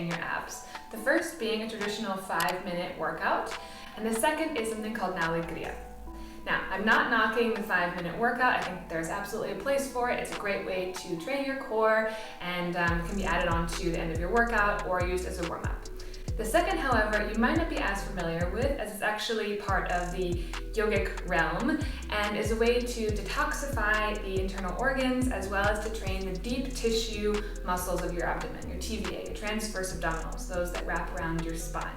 train your abs. The first being a traditional 5-minute workout, and the second is something called Nauli Kriya. Now, I'm not knocking the 5-minute workout. I think there's absolutely a place for it. It's a great way to train your core and can be added on to the end of your workout or used as a warm-up. The second, however, you might not be as familiar with, as it's actually part of the yogic realm and is a way to detoxify the internal organs as well as to train the deep tissue muscles of your abdomen, your TVA, your transverse abdominals, those that wrap around your spine.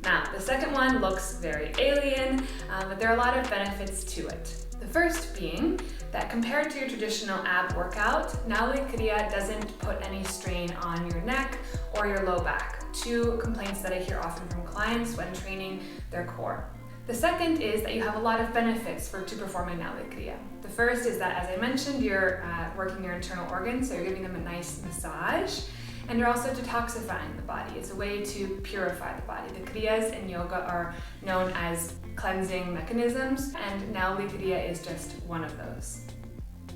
Now, the second one looks very alien, but there are a lot of benefits to it. The first being that compared to your traditional ab workout, Nauli Kriya doesn't put any strain on your neck or your low back, two complaints that I hear often from clients when training their core. The second is that you have a lot of benefits to performing Nauli Kriya. The first is that, as I mentioned, you're working your internal organs, so you're giving them a nice massage. And you're also detoxifying the body. It's a way to purify the body. The kriyas in yoga are known as cleansing mechanisms, and Nauli Kriya is just one of those.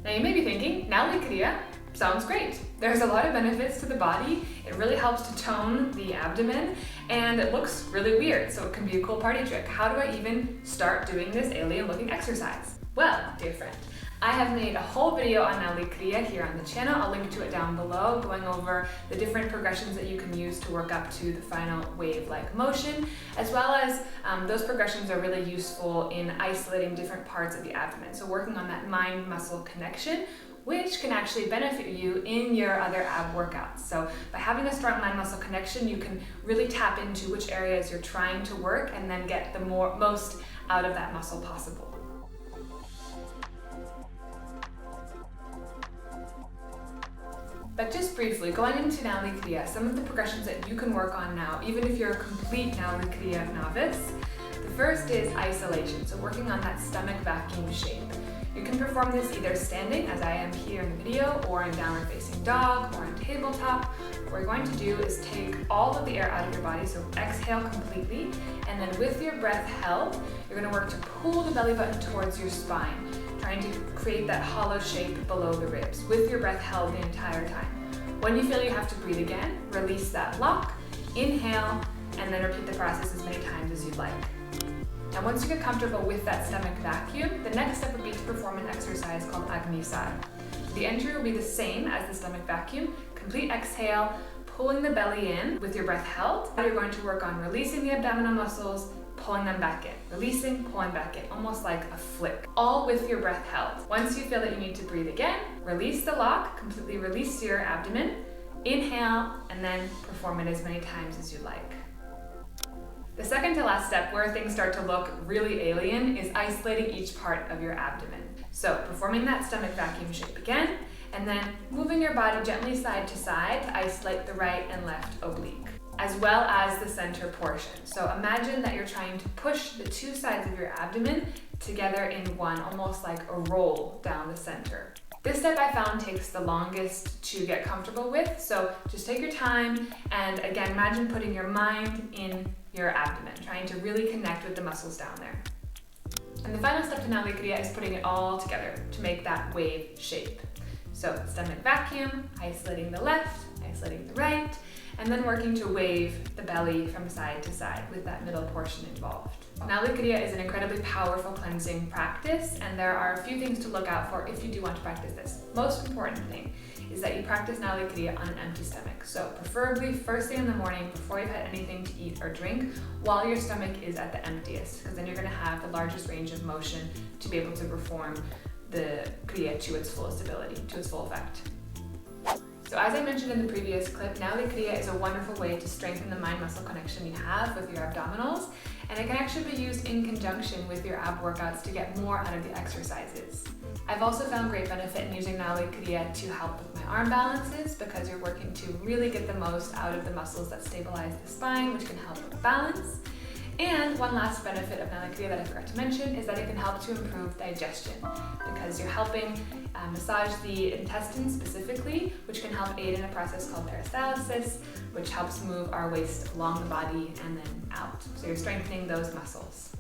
Now you may be thinking, Nauli Kriya sounds great. There's a lot of benefits to the body. It really helps to tone the abdomen, and it looks really weird, so it can be a cool party trick. How do I even start doing this alien-looking exercise? Well, dear friend, I have made a whole video on Nauli Kriya here on the channel. I'll link to it down below, going over the different progressions that you can use to work up to the final wave-like motion, as well as those progressions are really useful in isolating different parts of the abdomen. So working on that mind-muscle connection, which can actually benefit you in your other ab workouts. So by having a strong mind-muscle connection, you can really tap into which areas you're trying to work and then get the most out of that muscle possible. But just briefly, going into Nauli Kriya, some of the progressions that you can work on now, even if you're a complete Nauli Kriya novice. The first is isolation, so working on that stomach vacuum shape. You can perform this either standing, as I am here in the video, or in downward facing dog, or on tabletop. What we're going to do is take all of the air out of your body, so exhale completely, and then with your breath held, you're going to work to pull the belly button towards your spine, trying to create that hollow shape below the ribs with your breath held the entire time. When you feel you have to breathe again, release that lock, inhale, and then repeat the process as many times as you'd like. And once you get comfortable with that stomach vacuum, the next step would be to perform an exercise called Agni Sar. The entry will be the same as the stomach vacuum. Complete exhale, pulling the belly in with your breath held. Now you're going to work on releasing the abdominal muscles, pulling them back in, releasing, pulling back in, almost like a flick, all with your breath held. Once you feel that you need to breathe again, release the lock, completely release your abdomen, inhale, and then perform it as many times as you like. The second to last step, where things start to look really alien, is isolating each part of your abdomen. So performing that stomach vacuum shape again, and then moving your body gently side to side to isolate the right and left oblique, as well as the center portion. So imagine that you're trying to push the two sides of your abdomen together in one, almost like a roll down the center. This step I found takes the longest to get comfortable with, so just take your time and again, imagine putting your mind in your abdomen, trying to really connect with the muscles down there. And the final step to Nauli Kriya is putting it all together to make that wave shape. So stomach vacuum, isolating the left, isolating the right, and then working to wave the belly from side to side with that middle portion involved. Nauli Kriya is an incredibly powerful cleansing practice, and there are a few things to look out for if you do want to practice this. Most important thing is that you practice Nauli Kriya on an empty stomach. So preferably first thing in the morning before you've had anything to eat or drink, while your stomach is at the emptiest, because then you're going to have the largest range of motion to be able to perform the Kriya to its fullest ability, to its full effect. So as I mentioned in the previous clip, Nauli Kriya is a wonderful way to strengthen the mind-muscle connection you have with your abdominals, and it can actually be used in conjunction with your ab workouts to get more out of the exercises. I've also found great benefit in using Nauli Kriya to help with my arm balances, because you're working to really get the most out of the muscles that stabilize the spine, which can help with balance. And one last benefit of Nauli Kriya that I forgot to mention is that it can help to improve digestion, because you're helping massage the intestines specifically, which can help aid in a process called peristalsis, which helps move our waste along the body and then out. So you're strengthening those muscles.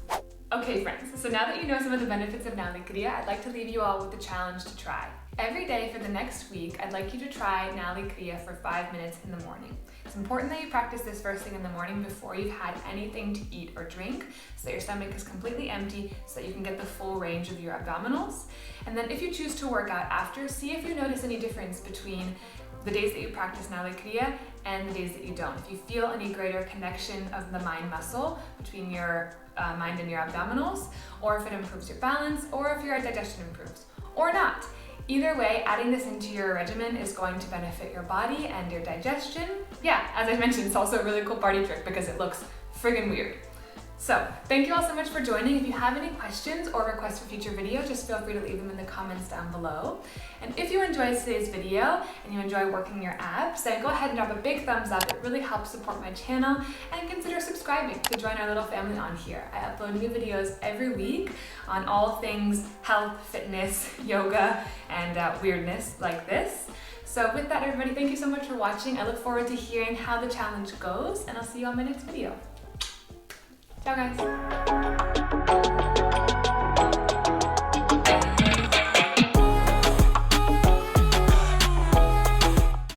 Okay friends, so now that you know some of the benefits of Nauli Kriya, I'd like to leave you all with a challenge to try. Every day for the next week, I'd like you to try Nauli Kriya for 5 minutes in the morning. It's important that you practice this first thing in the morning before you've had anything to eat or drink, so that your stomach is completely empty, so that you can get the full range of your abdominals. And then if you choose to work out after, see if you notice any difference between the days that you practice Nauli Kriya and the days that you don't. If you feel any greater connection of the mind muscle between your mind and your abdominals, or if it improves your balance, or if your digestion improves, or not. Either way, adding this into your regimen is going to benefit your body and your digestion. Yeah, as I mentioned, it's also a really cool party trick because it looks friggin' weird. So, thank you all so much for joining. If you have any questions or requests for future videos, just feel free to leave them in the comments down below. And if you enjoyed today's video and you enjoy working your abs, then go ahead and drop a big thumbs up. It really helps support my channel, and consider subscribing to join our little family on here. I upload new videos every week on all things health, fitness, yoga, and weirdness like this. So with that, everybody, thank you so much for watching. I look forward to hearing how the challenge goes, and I'll see you on my next video. Ciao guys!